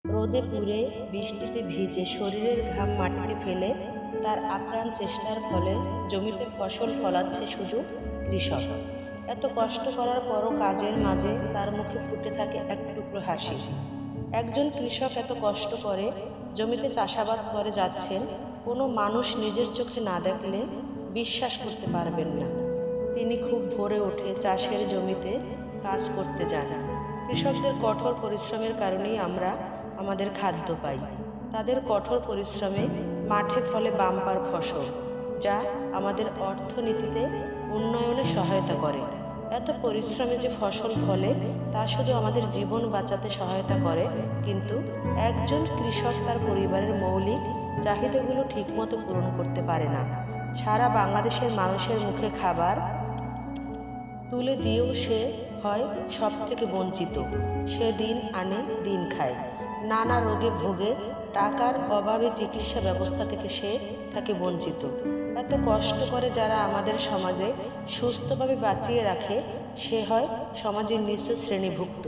রোদে পুড়ে বৃষ্টিতে ভিজে শরীরের ঘাম মাটিতে ফেলে তার আপ্রাণ চেষ্টার ফলে জমিতে ফসল ফলাচ্ছে শুধু কৃষক। এত কষ্ট করার পরও কাজের মাঝে তার মুখে ফুটে থাকে এক টুকরো হাসি। একজন কৃষক এত কষ্ট করে জমিতে চাষাবাদ করে যাচ্ছেন, কোনো মানুষ নিজের চোখে না দেখলে বিশ্বাস করতে পারবেন না। তিনি খুব ভোরে উঠে চাষের জমিতে কাজ করতে যান। কৃষকদের কঠোর পরিশ্রমের কারণেই আমরা আমাদের খাদ্য পাই। তাদের কঠোর পরিশ্রমে মাঠে ফলে বাম্পার ফসল, যা আমাদের অর্থনীতিতে উন্নয়নে সহায়তা করে। এত পরিশ্রমে যে ফসল ফলে তা শুধু আমাদের জীবন বাঁচাতে সহায়তা করে, কিন্তু একজন কৃষক তার পরিবারের মৌলিক চাহিদাগুলো ঠিকমতো পূরণ করতে পারে না। সারা বাংলাদেশের মানুষের মুখে খাবার তুলে দিয়েও সে হয় সব থেকে বঞ্চিত। সে দিন আনে দিন খায়, নানা রোগে ভোগে, টাকার অভাবে চিকিৎসা ব্যবস্থা থেকে সে থাকে বঞ্চিত। এত কষ্ট করে যারা আমাদের সমাজে সুস্থভাবে বাঁচিয়ে রাখে, সে হয় সমাজের নিচু শ্রেণীভুক্ত।